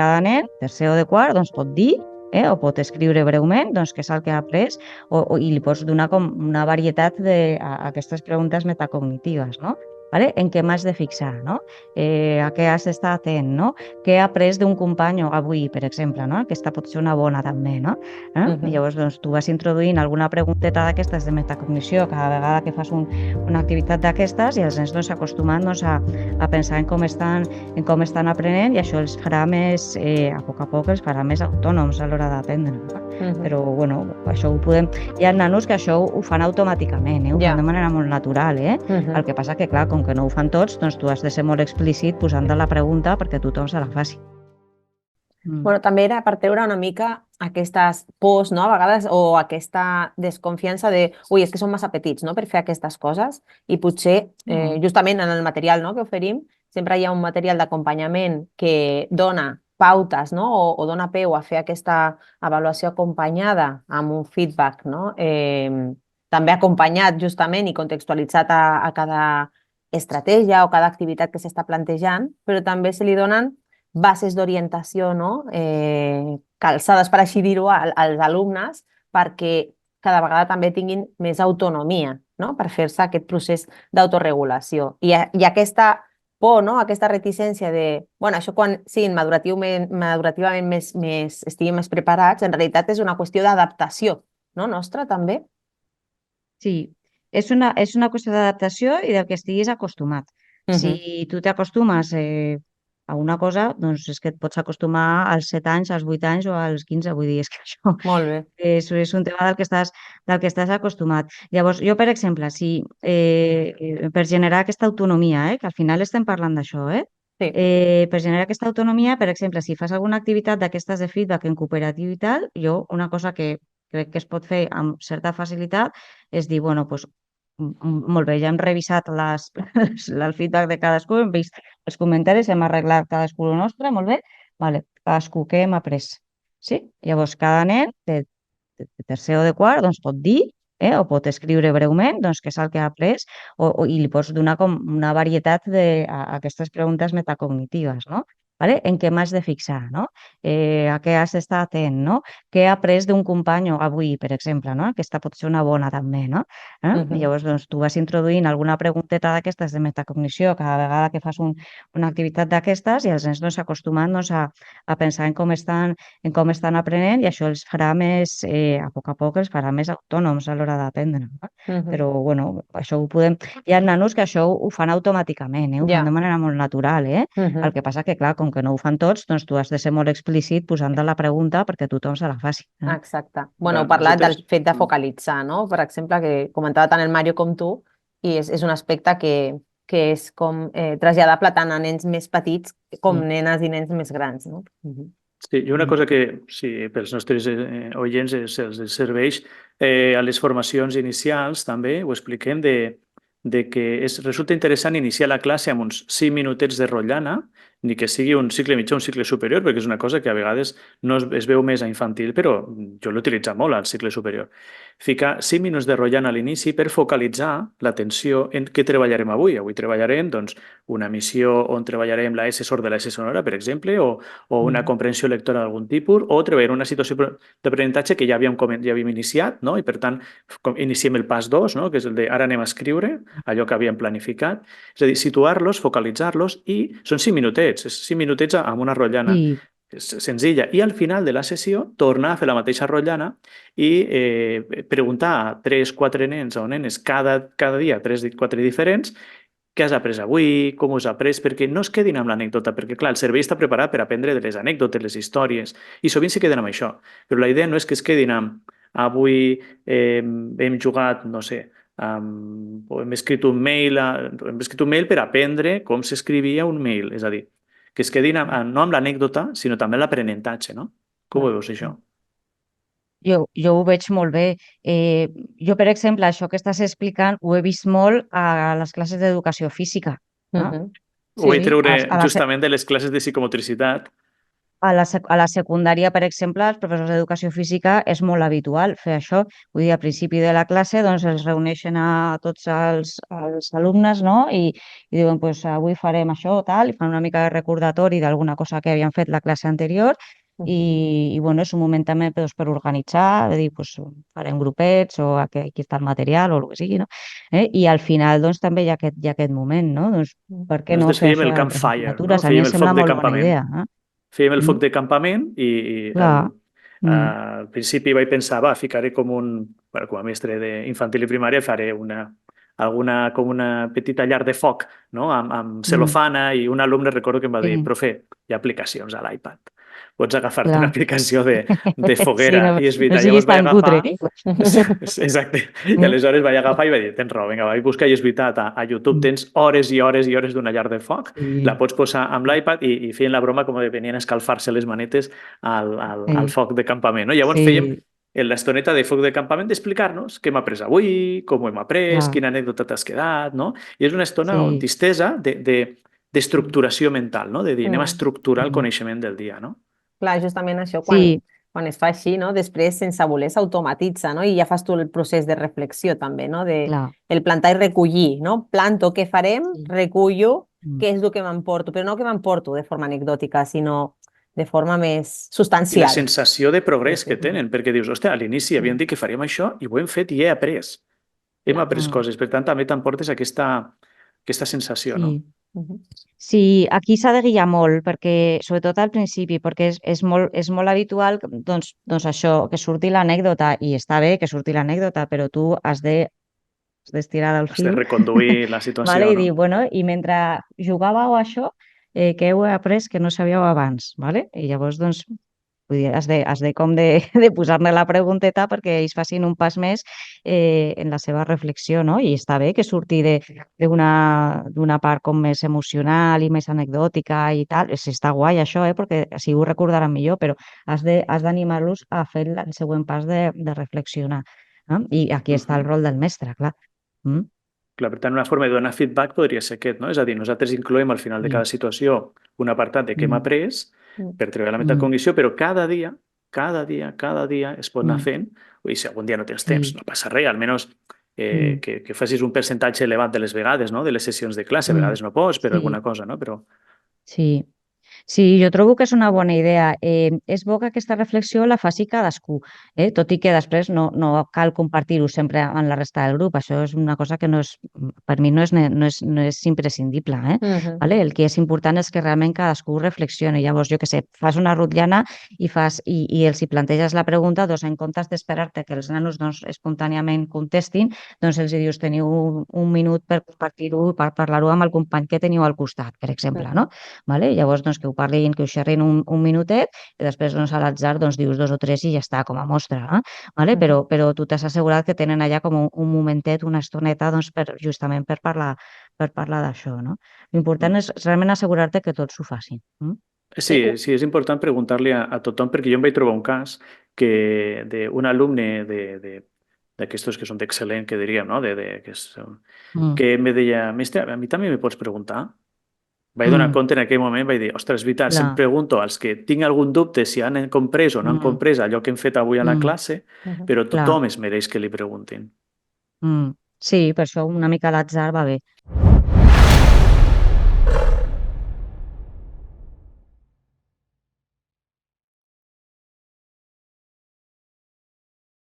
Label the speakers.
Speaker 1: cada nen, tercer o de quart, doncs pot dir o pot escriure breument què és el que ha après i li pots donar com una varietat d'aquestes preguntes metacognitives, no? ¿Vale? En què m'has de fixar, no? A què has d'estar atent, no? Què he après d'un company avui, per exemple, no? Aquesta pot ser una bona també, no? I llavors doncs, tu vas introduint alguna pregunteta d'aquestes de metacognició cada vegada que fas una activitat d'aquestes i els nens s'acostumen a pensar en com estan aprenent i això els farà més, a poc els farà més autònoms a l'hora d'aprendre. Però, bueno, això ho podem... Hi ha nanos que això ho fan automàticament, ho fan de manera molt natural, El que passa que, clar, com que no ho fan tots, doncs tu has de ser molt explícit posant-te la pregunta perquè tothom se la faci.
Speaker 2: Bueno, també era per treure una mica aquestes pors, no?, a vegades, o aquesta desconfiança de ui, és que són massa petits, no?, per fer aquestes coses i potser, justament en el material, no?, que oferim, sempre hi ha un material d'acompanyament que dona pautes, no?, o dona peu a fer aquesta avaluació acompanyada amb un feedback, no?, també acompanyat justament i contextualitzat a cada estratègia o cada activitat que s'està plantejant, però també se li donen bases d'orientació, no?, calçades, per així dir-ho, als alumnes perquè cada vegada també tinguin més autonomia, no?, per fer-se aquest procés d'autoregulació. I aquesta por, no?, aquesta reticència de, bueno, això quan siguin madurativament estiguin més preparats, en realitat és una qüestió d'adaptació, no?, nostra també.
Speaker 1: Sí, és una qüestió d'adaptació i del que estiguis acostumat. Si tu t'acostumes a una cosa, doncs és que et pots acostumar als 7 anys, als 8 anys o als 15, vull dir, és que això
Speaker 2: Molt bé.
Speaker 1: és un tema del que estàs acostumat. Llavors, jo, per exemple, per generar aquesta autonomia, que al final estem parlant d'això,
Speaker 2: Sí.
Speaker 1: per generar aquesta autonomia, per exemple, si fas alguna activitat d'aquestes de feedback en cooperatiu i tal, jo una cosa que crec que es pot fer amb certa facilitat és dir, bueno, doncs, molt bé, ja hem revisat el feedback de cadascú, hem vist els comentaris, hem arreglat cadascú el nostre, molt bé, vale, cadascú, què hem après? Sí? Llavors, cada nen de tercer o de quart doncs, pot dir o pot escriure breument què és el que ha après i li pots donar com una varietat d'aquestes preguntes metacognitives, no? ¿Vale? En què m'has de fixar, no? A què has d'estar atent, no? Què he après d'un company avui, per exemple, no? Aquesta pot ser una bona també, no? I llavors doncs, tu vas introduint alguna pregunteta d'aquestes de metacognició cada vegada que fas una activitat d'aquestes i els nens s'acostumen a pensar en com estan aprenent i això els farà més, a poc els farà més autònoms a l'hora d'aprendre. Però, bueno, això ho podem... Hi ha nanos que això ho fan automàticament, ho fan de manera molt natural, El que passa que, clar, com que no ho fan tots, doncs tu has de ser molt explícit posant-te la pregunta perquè tothom se la faci.
Speaker 2: Exacte. Bueno, heu parlat del fet de focalitzar, no? Per exemple, que comentava tant el Mario com tu, i és un aspecte que és com traslladable tant a nens més petits com nenes i nens més grans, no?
Speaker 3: Sí, i una cosa que, pels nostres oients se'ls serveix, a les formacions inicials també ho expliquem de que resulta interessant iniciar la classe amb uns 5 minutets de rotllana, ni que sigui un cicle mitjà o un cicle superior, perquè és una cosa que a vegades no es veu més a infantil, però jo l'he utilitzat molt al cicle superior. Ficar 5 minuts de rotllana a l'inici per focalitzar l'atenció en què treballarem avui. Avui treballarem doncs, una missió on treballarem la S sord de la S sonora, per exemple, o una comprensió lectora d'algun tipus, o treballar una situació d'aprenentatge que ja havíem iniciat, no? I per tant iniciem el pas 2, no? Que és el de ara anem a escriure allò que havíem planificat. És a dir, situar-los, focalitzar-los i són 5 minutets, 5 minutets amb una rotllana senzilla. I al final de la sessió tornar a fer la mateixa rotllana i preguntar a 3-4 nens o nenes cada dia, 3-4 diferents, què has après avui, com ho has après, perquè no es quedin amb l'anècdota, perquè clar, el cervell està preparat per aprendre de les anècdotes, les històries, i sovint se queden amb això. Però la idea no és que es quedin amb avui hem jugat, no sé, hem escrit un mail per aprendre com s'escrivia un mail, és a dir, que es quedin no amb l'anècdota, sinó també amb l'aprenentatge, no? Com ho veus, això?
Speaker 1: Jo ho veig molt bé. Jo, per exemple, això que estàs explicant ho he vist molt a les classes d'educació física.
Speaker 3: Ho vaig treure justament de les classes de psicomotricitat.
Speaker 1: A la secundària, per exemple, els professors d'educació física és molt habitual fer això. Vull dir, a principi de la classe doncs, es reuneixen a tots els alumnes, no? I diuen, pues, avui farem això o tal, i fan una mica de recordatori d'alguna cosa que havien fet la classe anterior. I bueno, és un moment també doncs, per organitzar, de dir, pues, farem grupets o aquí està el material o el que sigui, no? I al final doncs, també hi ha aquest moment, no? Doncs, per què no
Speaker 3: Nosaltres
Speaker 1: fer
Speaker 3: fèiem el
Speaker 1: això a les
Speaker 3: campfire, no?
Speaker 1: assignatures? A mi
Speaker 3: Fèiem
Speaker 1: em
Speaker 3: el
Speaker 1: sembla
Speaker 3: foc de
Speaker 1: molt bona
Speaker 3: campament.
Speaker 1: idea.
Speaker 3: Fèiem el foc de campament i
Speaker 1: Clar.
Speaker 3: al principi vaig pensar, ficaré com com a mestre d'infantil i primària faré com una petita llar de foc, no? Amb cel·lofana, i un alumne recordo que em va dir,
Speaker 1: Sí,
Speaker 3: profe, hi ha aplicacions a l'iPad. Pots agafar-te una
Speaker 1: clar.
Speaker 3: aplicació de
Speaker 1: Sí,
Speaker 3: foguera.
Speaker 1: no,
Speaker 3: I és
Speaker 1: no
Speaker 3: veritat,
Speaker 1: siguis
Speaker 3: llavors vaig
Speaker 1: tan cutre.
Speaker 3: agafar... Exacte. I aleshores vaig agafar i vaig dir, tens raó, vinga, vaig buscar, i és veritat, a YouTube tens hores i hores i hores d'una llar de foc, la
Speaker 1: Sí,
Speaker 3: pots posar amb l'iPad i feien la broma com que venien a escalfar-se les manetes al
Speaker 1: sí,
Speaker 3: foc de campament, no? Llavors fèiem
Speaker 1: sí,
Speaker 3: l'estoneta de foc de campament d'explicar-nos què hem après avui, com ho hem après,
Speaker 1: clar,
Speaker 3: quina anècdota t'has quedat, no? I és una estona
Speaker 1: sí,
Speaker 3: distesa d'estructuració mental, no? De dir, anem a estructurar el
Speaker 1: mm,
Speaker 3: coneixement del dia, no?
Speaker 2: Clar, justament això,
Speaker 1: sí,
Speaker 2: quan es fa així, no? Després, sense voler, s'automatitza, no? I ja fas tu el procés de reflexió, també, no?
Speaker 1: clar,
Speaker 2: El plantar i recollir, no? Planto què farem,
Speaker 1: sí,
Speaker 2: recullo
Speaker 1: mm,
Speaker 2: què és el que m'emporto, però no que m'emporto de forma anecdòtica, sinó de forma més
Speaker 3: I la
Speaker 2: substancial.
Speaker 3: sensació de
Speaker 2: Sí,
Speaker 3: progrés
Speaker 2: sí,
Speaker 3: que tenen, perquè dius, ostres, a l'inici havíem dit que faríem això i ho hem fet i he après. Hem après
Speaker 1: mm,
Speaker 3: coses, per tant, també t'emportes aquesta sensació, no?
Speaker 1: sí. Sí, aquí s'ha de guiar molt, perquè, sobretot al principi, perquè és molt habitual doncs això, que surti l'anècdota, i està bé que surti l'anècdota, però tu has d'estirar del
Speaker 3: Has de
Speaker 1: fil,
Speaker 3: reconduir la
Speaker 1: vale?
Speaker 3: situació,
Speaker 1: I
Speaker 3: no?
Speaker 1: dir, bueno, i mentre jugàveu a això, què heu après que no sabíeu abans, vale? I llavors, doncs, vull dir, has de com de posar-ne la pregunteta perquè ells facin un pas més en la seva reflexió, no? I està bé que surti d'una part com més emocional i més anecdòtica i tal. Sí, està guai això, perquè així ho recordaran millor, però has d'animar-los a fer el següent pas de reflexionar. I aquí està el rol del mestre, clar. Mm?
Speaker 3: Clar, per tant, una forma de donar feedback podria ser aquest, no? És a dir, nosaltres incloem al final de
Speaker 1: Sí.
Speaker 3: cada situació un apartat de què hem
Speaker 1: Mm.
Speaker 3: après per treballar la
Speaker 1: Mm.
Speaker 3: metacognició, però cada dia es pot anar
Speaker 1: Mm.
Speaker 3: fent. I si algun dia no tens temps,
Speaker 1: Sí.
Speaker 3: no passa res, almenys
Speaker 1: Mm.
Speaker 3: que facis un percentatge elevat de les vegades, no? De les sessions de classe. A
Speaker 1: Mm.
Speaker 3: vegades no pots, però
Speaker 1: Sí.
Speaker 3: alguna cosa, no? Però
Speaker 1: Sí. Sí, jo trobo que és una bona idea. És bo que aquesta reflexió la faci cadascú, tot i que després no cal compartir-ho sempre en la resta del grup. Això és una cosa que per mi no és imprescindible. Vale? El que és important és que realment cadascú reflexioni. Llavors, jo què sé, fas una rotllana i els hi planteges la pregunta, doncs en comptes d'esperar-te que els nanos doncs, espontàniament contestin, doncs els hi dius, teniu un minut per compartir-ho, per parlar-ho amb el company que teniu al costat, per exemple, no? Vale? Llavors, doncs, que ho parlin, que ho xerrin un minutet, i després, doncs, a l'atzar, doncs, dius 2 o 3 i ja està, com a mostra, vale? Però tu t'has assegurat que tenen allà com un momentet, una estoneta, doncs, justament per parlar d'això, no? L'important és realment assegurar-te que tots ho facin.
Speaker 3: sí, sí, és important preguntar-li a tothom, perquè jo em vaig trobar un cas d'un alumne d'aquestos que són d'excel·lent, que diríem, no?
Speaker 1: Mm.
Speaker 3: Que me deia, mestre, a mi també me pots preguntar? Vaig donar
Speaker 1: Mm.
Speaker 3: compte en aquell moment, vaig dir, ostres, és veritat,
Speaker 1: Clar.
Speaker 3: sempre pregunto als que tinc algun dubte si han comprès o no han
Speaker 1: Mm.
Speaker 3: comprès allò que hem fet avui a la classe, però
Speaker 1: Clar.
Speaker 3: tothom es mereix que li preguntin.
Speaker 1: Sí, per això una mica l'atzar va bé.